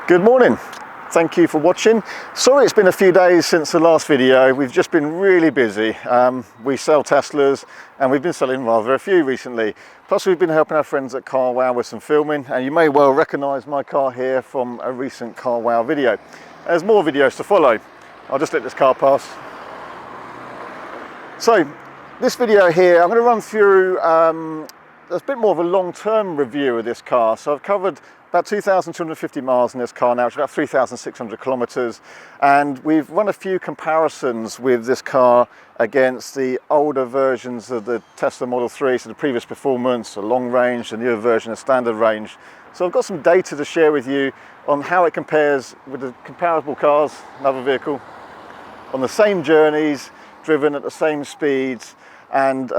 Good morning. Thank you for watching. Sorry it's been a few days since the last video. We've just been really busy. We sell Teslas and we've been selling rather a few recently. Plus we've been helping our friends at Car Wow with some filming, and you may well recognise my car here from a recent Car Wow video. There's more videos to follow. I'll just let this car pass. So this video here, I'm going to run through a bit more of a long-term review of this car. So I've covered about 2,250 miles in this car now, which is about 3,600 kilometers, and we've run a few comparisons with this car against the older versions of the Tesla Model 3, so the previous performance, the long range, the newer version of standard range. So I've got some data to share with you on how it compares with the comparable cars, another vehicle, on the same journeys, driven at the same speeds, and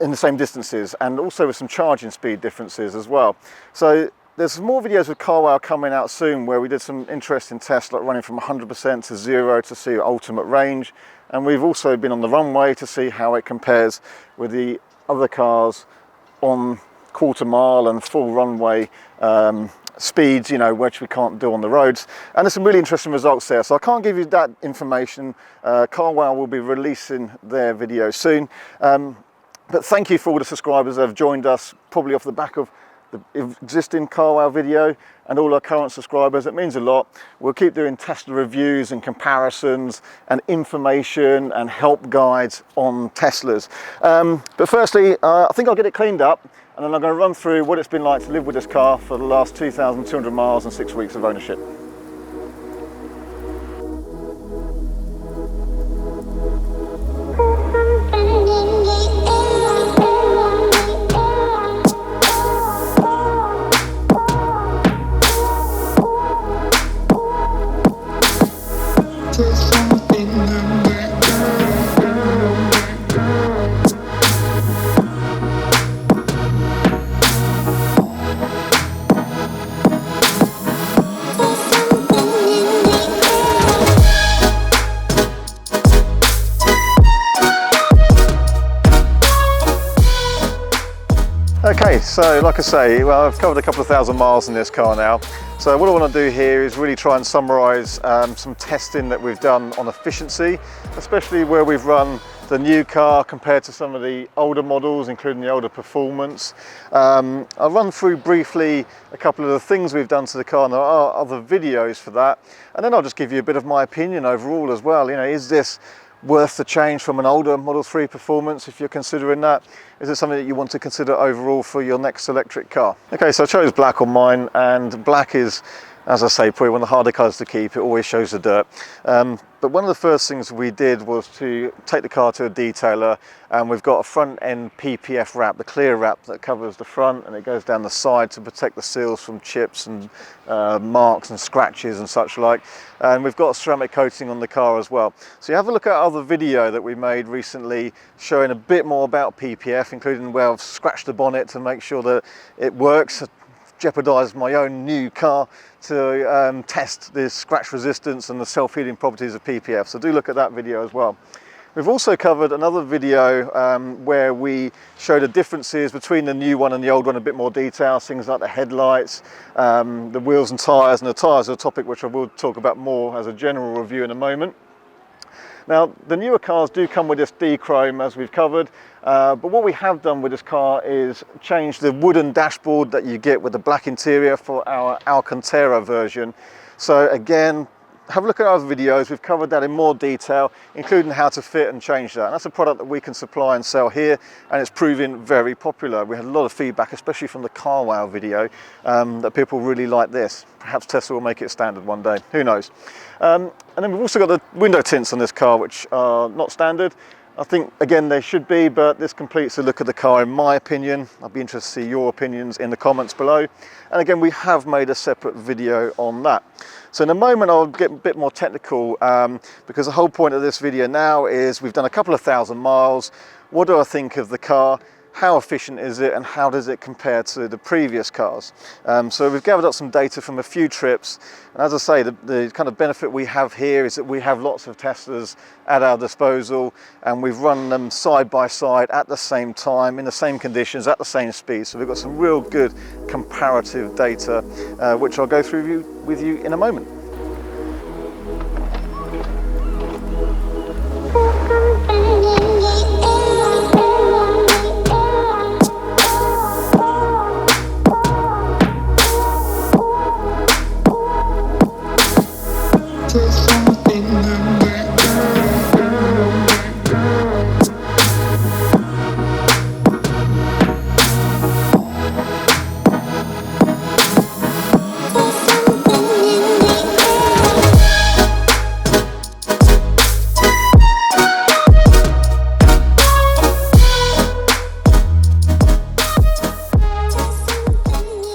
in the same distances, and also with some charging speed differences as well. So there's some more videos with Car Wow coming out soon where we did some interesting tests, like running from 100% to 0 to see ultimate range, and we've also been on the runway to see how it compares with the other cars on quarter mile and full runway speeds, you know, which we can't do on the roads. And there's some really interesting results there, so I can't give you that information. Car Wow will be releasing their video soon. But thank you for all the subscribers that have joined us, probably off the back of the existing Car Wow video, and all our current subscribers. It means a lot. We'll keep doing Tesla reviews and comparisons and information and help guides on Teslas. But firstly, I think I'll get it cleaned up, and then I'm going to run through what it's been like to live with this car for the last 2,200 miles and 6 weeks of ownership. Okay, so like I say, well, I've covered a couple of thousand miles in this car now. So what I want to do here is really try and summarise some testing that we've done on efficiency, especially where we've run the new car compared to some of the older models, including the older performance. I'll run through briefly a couple of the things we've done to the car, and there are other videos for that. And then I'll just give you a bit of my opinion overall as well. You know, is this worth the change from an older Model 3 performance if you're considering that? Is it something that you want to consider overall for your next electric car? Okay, so I chose black on mine, and black is, as I say, probably one of the harder colours to keep. It always shows the dirt. But one of the first things we did was to take the car to a detailer, and we've got a front end PPF wrap, the clear wrap that covers the front, and it goes down the side to protect the seals from chips and marks and scratches and such like. And we've got a ceramic coating on the car as well. So you have a look at our other video that we made recently showing a bit more about PPF, including where I've scratched the bonnet to make sure that it works. Jeopardised my own new car to test the scratch resistance and the self-healing properties of PPF, so do look at that video as well. We've also covered another video where we show the differences between the new one and the old one in a bit more detail, things like the headlights, the wheels and tyres, and the tyres are a topic which I will talk about more as a general review in a moment. Now, the newer cars do come with this D-chrome, as we've covered, but what we have done with this car is change the wooden dashboard that you get with the black interior for our Alcantara version. So again, have a look at our other videos. We've covered that in more detail, including how to fit and change that. And that's a product that we can supply and sell here, and it's proving very popular. We had a lot of feedback, especially from the Car Wow video, that people really like this. Perhaps Tesla will make it standard one day, who knows. And then we've also got the window tints on this car, which are not standard. I think, again, they should be, but this completes a look at the car in my opinion. I'd be interested to see your opinions in the comments below. And again, we have made a separate video on that. So in a moment, I'll get a bit more technical because the whole point of this video now is we've done a couple of thousand miles. What do I think of the car? how efficient is it and how does it compare to the previous cars. So we've gathered up some data from a few trips, and as I say, the kind of benefit we have here is that we have lots of Teslas at our disposal, and we've run them side by side at the same time, in the same conditions, at the same speed. So we've got some real good comparative data, which I'll go through with you in a moment.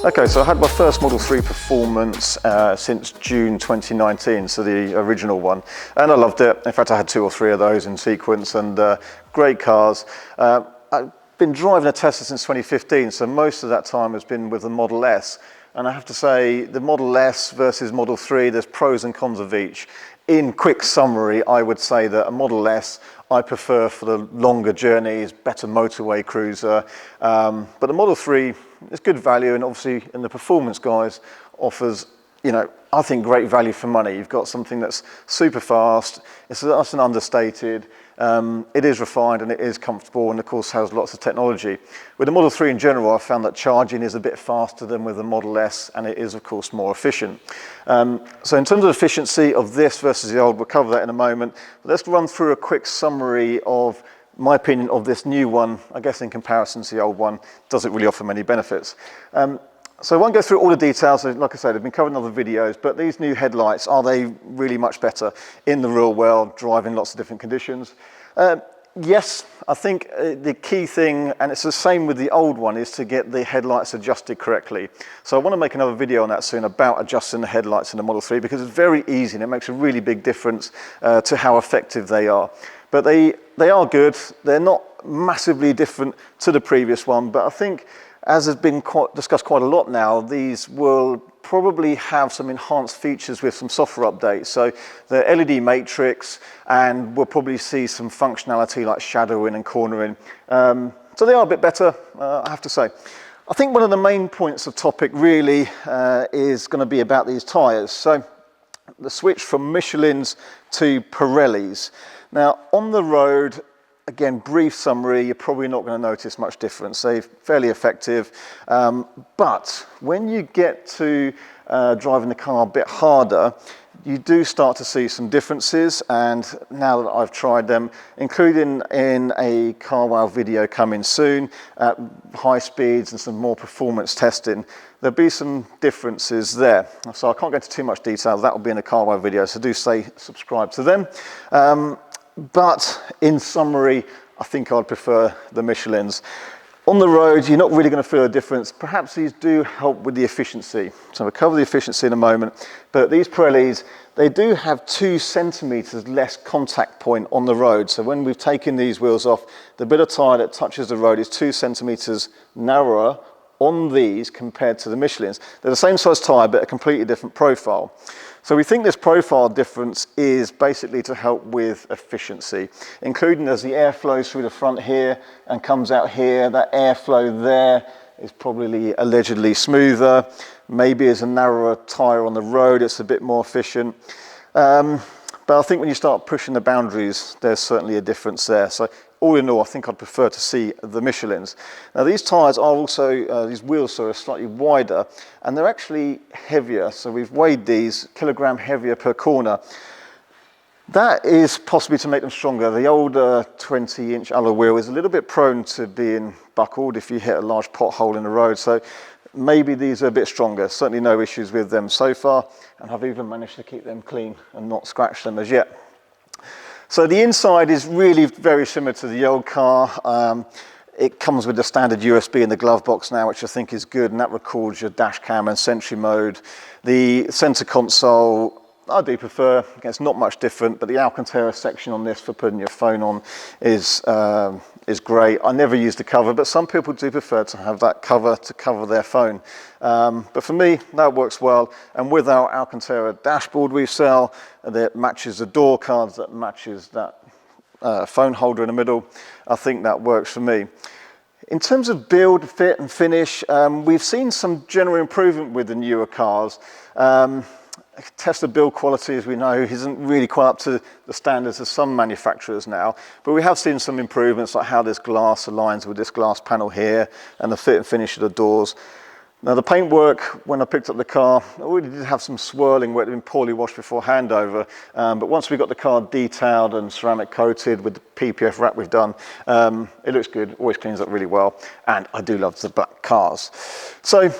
Okay, so I had my first Model 3 Performance since June 2019, so the original one, and I loved it. In fact, I had 2 or 3 of those in sequence, and great cars. I've been driving a Tesla since 2015, so most of that time has been with the Model S, and I have to say, the Model S versus Model 3, there's pros and cons of each. In quick summary, I would say that a Model S I prefer for the longer journeys, better motorway cruiser, but the Model 3 is good value, and obviously in the performance guys offers, you know, I think great value for money. You've got something that's super fast, that's an understated, it is refined and it is comfortable, and of course has lots of technology. With the Model 3 in general, I found that charging is a bit faster than with the Model S, and it is of course more efficient. So in terms of efficiency of this versus the old, we'll cover that in a moment. But let's run through a quick summary of my opinion of this new one. I guess in comparison to the old one, does it really offer many benefits? So I won't go through all the details. Like I said, they've been covered in other videos, but these new headlights, are they really much better in the real world, driving lots of different conditions? Yes, I think the key thing, and it's the same with the old one, is to get the headlights adjusted correctly. So I want to make another video on that soon about adjusting the headlights in the Model 3, because it's very easy and it makes a really big difference to how effective they are. But they are good. They're not massively different to the previous one, but I think, as has been discussed quite a lot now, these will probably have some enhanced features with some software updates. So the LED matrix, and we'll probably see some functionality like shadowing and cornering. So they are a bit better, I have to say. I think one of the main points of topic really is going to be about these tyres. So the switch from Michelin's to Pirelli's. Now on the road, again, brief summary, you're probably not going to notice much difference. They're fairly effective, but when you get to driving the car a bit harder, you do start to see some differences. And now that I've tried them, including in a car wow video coming soon at high speeds and some more performance testing, there'll be some differences there. So I can't go into too much detail. That will be in a car wow video, so do say subscribe to them. But in summary, I think I'd prefer the Michelin's. On the road, you're not really going to feel a difference. Perhaps these do help with the efficiency. So we'll cover the efficiency in a moment. But these Pirellis, they do have 2 centimeters less contact point on the road. So when we've taken these wheels off, the bit of tyre that touches the road is 2 centimeters narrower on these compared to the Michelin's. They're the same size tyre, but a completely different profile. So we think this profile difference is basically to help with efficiency, including as the air flows through the front here and comes out here, that airflow there is probably allegedly smoother. Maybe as a narrower tyre on the road, it's a bit more efficient. But I think when you start pushing the boundaries, there's certainly a difference there. So all in all, I think I'd prefer to see the Michelin's. Now these tyres are also, these wheels are slightly wider, and they're actually heavier. So we've weighed these, kilogram heavier per corner. That is possibly to make them stronger. The older 20-inch alloy wheel is a little bit prone to being buckled if you hit a large pothole in the road. So maybe these are a bit stronger. Certainly no issues with them so far, and I've even managed to keep them clean and not scratch them as yet. So the inside is really very similar to the old car. It comes with the standard USB in the glove box now, which I think is good, and that records your dash cam and Sentry mode. The center console, I do prefer, it's not much different, but the Alcantara section on this for putting your phone on is great. I never use the cover, but some people do prefer to have that cover to cover their phone. But for me, that works well. And with our Alcantara dashboard we sell, that matches the door cards, that matches that phone holder in the middle, I think that works for me. In terms of build, fit and finish, we've seen some general improvement with the newer cars. Tesla build quality, as we know, isn't really quite up to the standards of some manufacturers now, but we have seen some improvements, like how this glass aligns with this glass panel here and the fit and finish of the doors. Now the paintwork, when I picked up the car, I already did have some swirling where it had been poorly washed before handover, but once we got the car detailed and ceramic coated with the PPF wrap we've done, it looks good, always cleans up really well, and I do love the black cars. So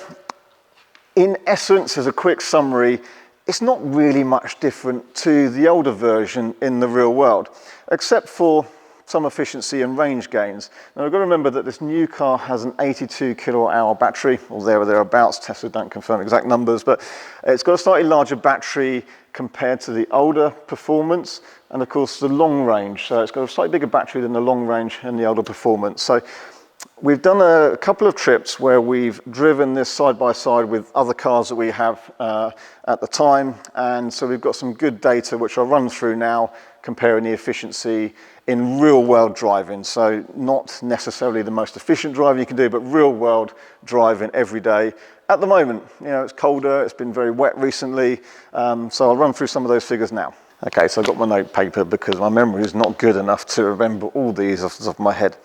in essence, as a quick summary, it's not really much different to the older version in the real world, except for some efficiency and range gains. Now, we've got to remember that this new car has an 82 kilowatt hour battery, or there or thereabouts. Tesla don't confirm exact numbers, but it's got a slightly larger battery compared to the older performance, and of course the long range. So it's got a slightly bigger battery than the long range and the older performance. So we've done a couple of trips where we've driven this side by side with other cars that we have at the time, and so we've got some good data which I'll run through now, comparing the efficiency in real world driving. So not necessarily the most efficient driving you can do, but real world driving every day. At the moment, you know, it's colder, it's been very wet recently, so I'll run through some of those figures now. Okay, so I've got my note paper because my memory is not good enough to remember all these off the top of my head.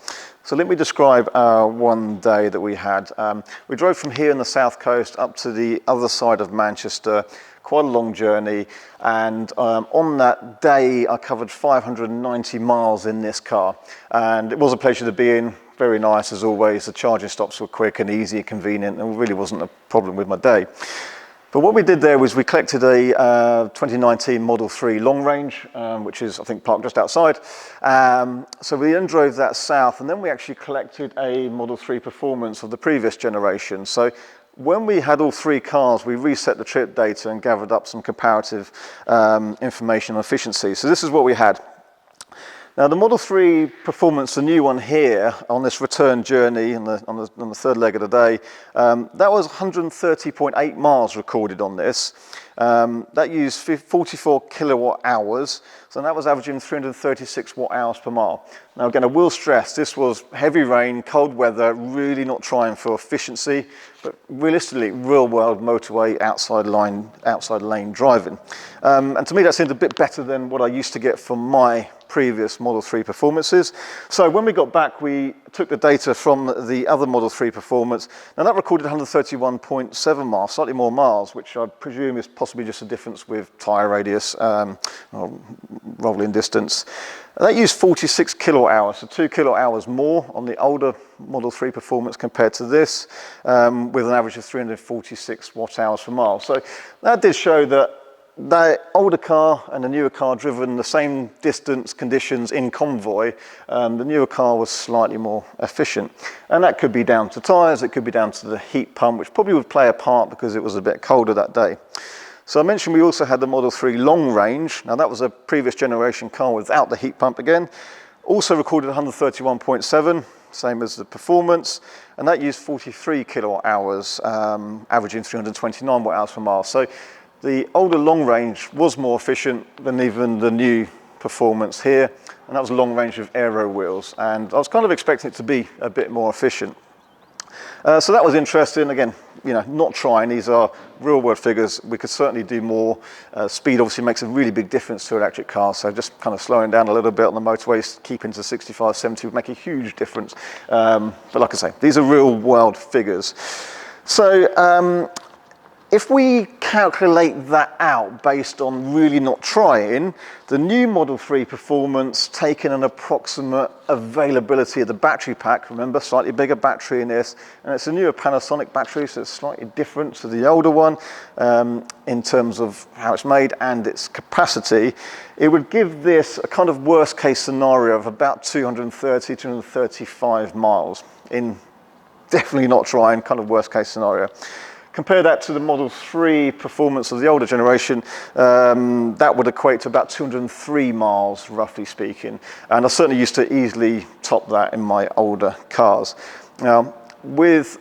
So let me describe one day that we had. We drove from here in the south coast up to the other side of Manchester, quite a long journey, and on that day I covered 590 miles in this car, and it was a pleasure to be in. Very nice as always. The charging stops were quick and easy, convenient, and really wasn't a problem with my day. But what we did there was we collected a 2019 Model 3 long range, which is, I think, parked just outside. So we then drove that south, and then we actually collected a Model 3 Performance of the previous generation. So when we had all three cars, we reset the trip data and gathered up some comparative information on efficiency. So this is what we had. Now the Model 3 Performance, the new one here, on this return journey on the third leg of the day, that was 130.8 miles recorded on this. That used 44 kilowatt hours, so that was averaging 336 watt hours per mile. Now again, I will stress, this was heavy rain, cold weather, really not trying for efficiency, but realistically, real world motorway, outside lane driving. And to me that seemed a bit better than what I used to get from my previous Model 3 Performances. So when we got back, we took the data from the other Model 3 Performance. Now that recorded 131.7 miles, slightly more miles, which I presume is possibly just a difference with tyre radius or rolling distance. That used 46 kilowatt hours, so 2 kilowatt hours more on the older Model 3 Performance compared to this, with an average of 346 watt hours per mile. So that did show that the older car and the newer car driven the same distance conditions in convoy, the newer car was slightly more efficient. And that could be down to tyres, it could be down to the heat pump, which probably would play a part because it was a bit colder that day. So I mentioned we also had the Model 3 long range. Now that was a previous generation car without the heat pump again. Also recorded 131.7, same as the Performance, and that used 43 kilowatt hours, averaging 329 watt hours per mile. So the older long range was more efficient than even the new Performance here, and that was a long range of aero wheels, and I was kind of expecting it to be a bit more efficient. So that was interesting. Again, you know, not trying, these are real world figures. We could certainly do more. Speed obviously makes a really big difference to electric cars, so just kind of slowing down a little bit on the motorways, keeping to 65, 70 would make a huge difference. But like I say, these are real world figures. So if we calculate that out based on really not trying, the new Model 3 Performance, taking an approximate availability of the battery pack, remember, slightly bigger battery in this, and it's a newer Panasonic battery, so it's slightly different to the older one in terms of how it's made and its capacity. It would give this a kind of worst case scenario of about 230, 235 miles in definitely not trying, kind of worst case scenario. Compare that to the Model 3 performance of the older generation, that would equate to about 203 miles, roughly speaking. And I certainly used to easily top that in my older cars. Now, with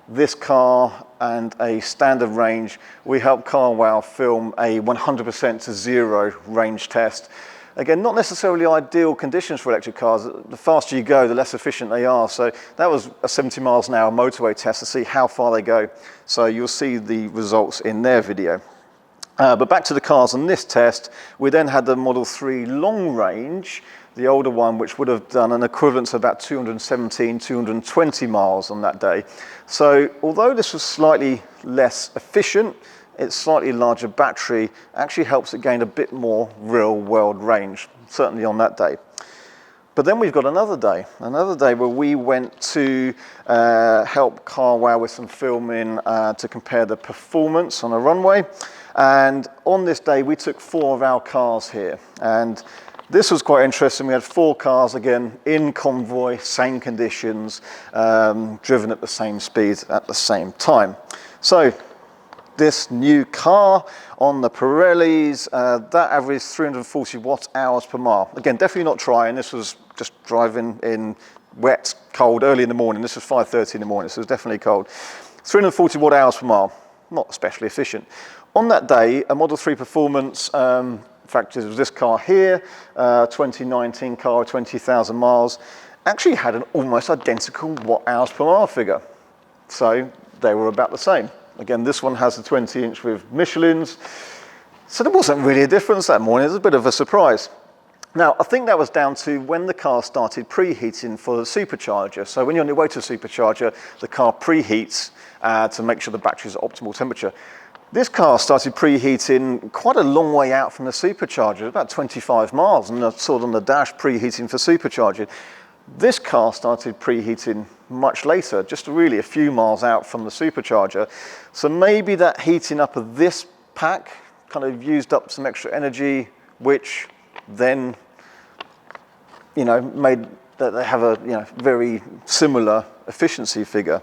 this car and a standard range, we helped CarWow film a 100% to 0 range test. Again, not necessarily ideal conditions for electric cars. The faster you go, the less efficient they are. So that was a 70 miles an hour motorway test to see how far they go. So you'll see the results in their video. But back to the cars on this test, we then had the Model 3 long range, the older one, which would have done an equivalent to about 217, 220 miles on that day. So although this was slightly less efficient, its slightly larger battery actually helps it gain a bit more real-world range, certainly on that day. But then we've got another day where we went to help CarWow with some filming to compare the performance on a runway. And on this day, we took 4 of our cars here. And this was quite interesting. We had 4 cars, again, in convoy, same conditions, driven at the same speed at the same time. So this new car on the Pirellis, that averaged 340 watt-hours per mile. Again, definitely not trying. This was just driving in wet, cold, early in the morning. This was 5:30 in the morning, so it was definitely cold. 340 watt-hours per mile, not especially efficient. On that day, a Model 3 Performance, in fact, it was this car here, 2019 car, 20,000 miles, actually had an almost identical watt-hours per mile figure. So they were about the same. Again, this one has a 20-inch with Michelin's. So there wasn't really a difference that morning. It was a bit of a surprise. Now, I think that was down to when the car started preheating for the supercharger. So when you're on your way to a supercharger, the car preheats to make sure the battery's at optimal temperature. This car started preheating quite a long way out from the supercharger, about 25 miles, and I saw it on the dash preheating for supercharging. This car started preheating much later, just really a few miles out from the supercharger. So maybe that heating up of this pack kind of used up some extra energy, which then, made that they have a very similar efficiency figure.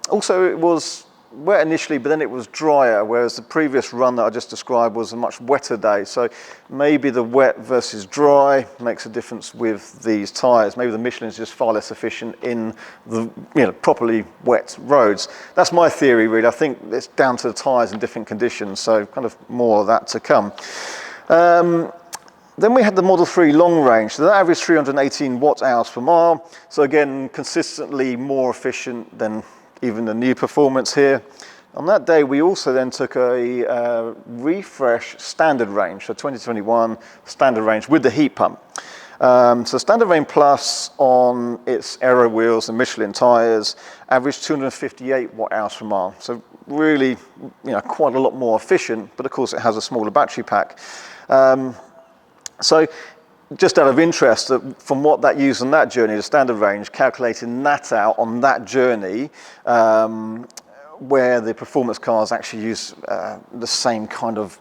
Also, it was wet initially, but then it was drier, whereas the previous run that I just described was a much wetter day. So maybe the wet versus dry makes a difference with these tyres. Maybe the Michelin's just far less efficient in the properly wet roads. That's my theory, really. I think it's down to the tyres in different conditions, so kind of more of that to come. Then we had the Model 3 long range. So that averaged 318 watt-hours per mile. So again, consistently more efficient than even the new performance here. On that day, we also then took a refresh standard range, so 2021 standard range with the heat pump. So standard range plus on its aero wheels and Michelin tyres averaged 258 watt-hours per mile. So really, quite a lot more efficient, but of course it has a smaller battery pack. So just out of interest, from what that used on that journey, the standard range, calculating that out on that journey, where the performance cars actually use the same kind of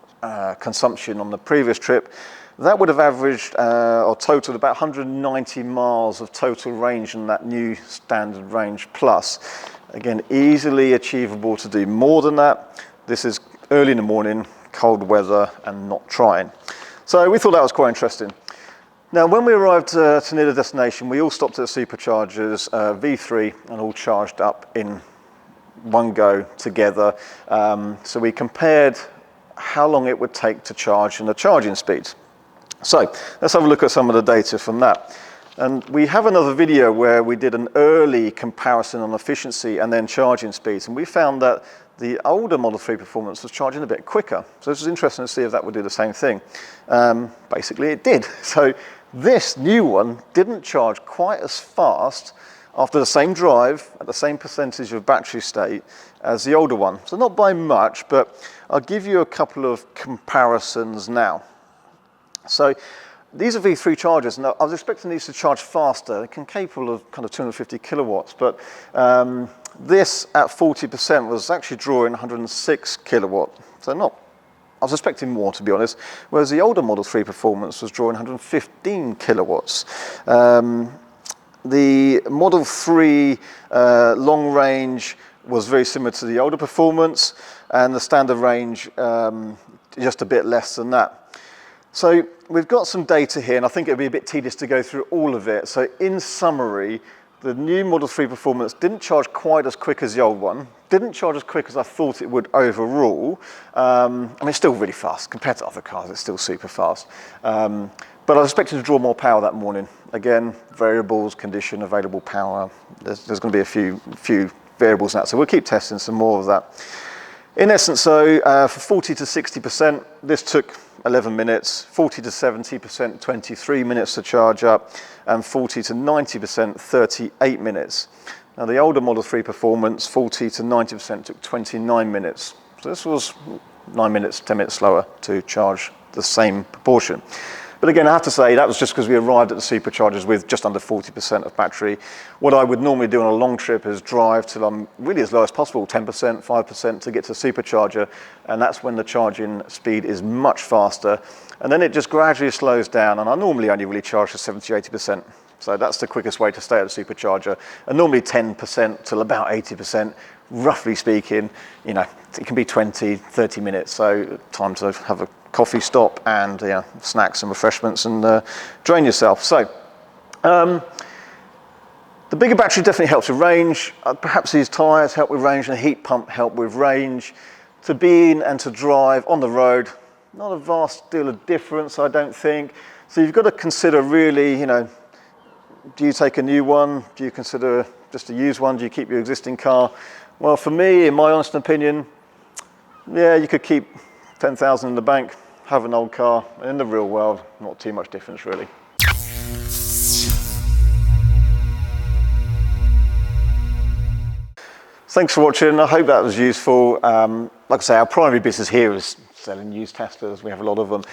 consumption on the previous trip, that would have averaged or totaled about 190 miles of total range in that new standard range plus. Again, easily achievable to do more than that. This is early in the morning, cold weather, and not trying. So we thought that was quite interesting. Now, when we arrived near the destination, we all stopped at the Superchargers V3 and all charged up in one go together. So we compared how long it would take to charge and the charging speeds. So let's have a look at some of the data from that. And we have another video where we did an early comparison on efficiency and then charging speeds. And we found that the older Model 3 Performance was charging a bit quicker. So this was interesting to see if that would do the same thing. Basically, it did. So this new one didn't charge quite as fast after the same drive at the same percentage of battery state as the older one. So not by much, but I'll give you a couple of comparisons now. So these are V3 chargers. Now, I was expecting these to charge faster. They can capable of kind of 250 kilowatts, but this at 40% was actually drawing 106 kilowatt. So not, I was expecting more, to be honest, whereas the older Model 3 Performance was drawing 115 kilowatts. The Model 3 long range was very similar to the older performance, and the standard range just a bit less than that. So we've got some data here, and I think it'd be a bit tedious to go through all of it. So in summary, the new Model 3 Performance didn't charge quite as quick as the old one, didn't charge as quick as I thought it would overall. I mean, it's still really fast. Compared to other cars, it's still super fast. But I was expecting to draw more power that morning. Again, variables, condition, available power. There's going to be a few variables in that, so we'll keep testing some more of that. In essence, so for 40 to 60%, this took 11 minutes, 40 to 70%, 23 minutes to charge up, and 40 to 90%, 38 minutes. Now the older Model 3 Performance, 40 to 90% took 29 minutes. So this was 9 minutes, 10 minutes slower to charge the same proportion. But again, I have to say, that was just because we arrived at the Superchargers with just under 40% of battery. What I would normally do on a long trip is drive till I'm really as low as possible, 10%, 5% to get to the Supercharger, and that's when the charging speed is much faster. And then it just gradually slows down, and I normally only really charge to 70, 80%. So that's the quickest way to stay at the Supercharger. And normally 10% till about 80%, roughly speaking, you know, it can be 20, 30 minutes. So time to have a coffee stop and snacks and refreshments and drain yourself. So the bigger battery definitely helps with range. Perhaps these tyres help with range and the heat pump help with range. To be in and to drive on the road, not a vast deal of difference, I don't think. So you've got to consider really, you know, do you take a new one? Do you consider just a used one? Do you keep your existing car? Well, for me, in my honest opinion, yeah, you could keep 10,000 in the bank, have an old car, and in the real world, not too much difference really. Thanks for watching. I hope that was useful. Like I say, our primary business here is selling used Teslas. We have a lot of them.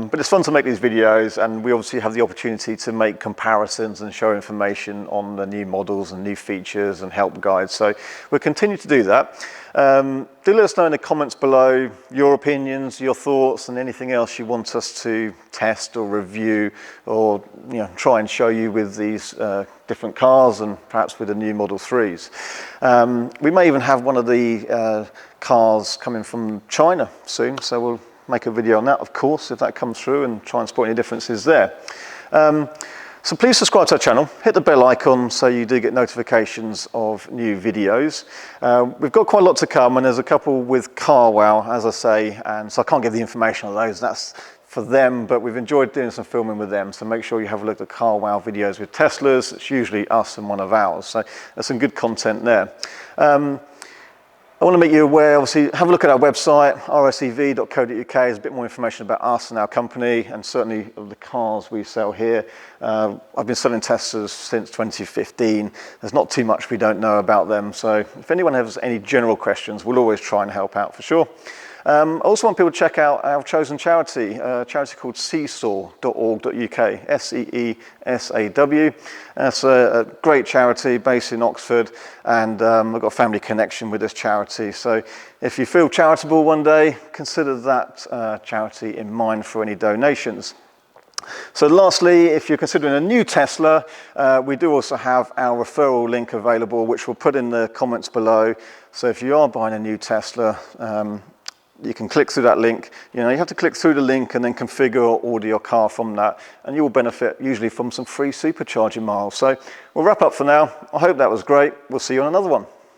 But it's fun to make these videos, and we obviously have the opportunity to make comparisons and show information on the new models and new features and help guides. So we'll continue to do that. Do let us know in the comments below your opinions, your thoughts, and anything else you want us to test or review or try and show you with these different cars and perhaps with the new Model 3s. We may even have one of the cars coming from China soon, so we'll make a video on that, of course, if that comes through, and try and spot any differences there. So please subscribe to our channel, hit the bell icon so you do get notifications of new videos. We've got quite a lot to come, and there's a couple with CarWow, as I say, and so I can't give the information on those, that's for them, but we've enjoyed doing some filming with them, so make sure you have a look at CarWow videos with Teslas. It's usually us and one of ours, so there's some good content there. I want to make you aware, obviously, have a look at our website, rsev.co.uk. There's a bit more information about us and our company, and certainly of the cars we sell here. I've been selling Teslas since 2015. There's not too much we don't know about them, so if anyone has any general questions, we'll always try and help out for sure. I also want people to check out our chosen charity, a charity called seesaw.org.uk, S-E-E-S-A-W. That's a great charity based in Oxford, and I've got a family connection with this charity. So if you feel charitable one day, consider that charity in mind for any donations. So lastly, if you're considering a new Tesla, we do also have our referral link available, which we'll put in the comments below. So if you are buying a new Tesla, you can click through that link. You have to click through the link and then configure or order your car from that, and you will benefit usually from some free supercharging miles. So we'll wrap up for now. I hope that was great. We'll see you on another one.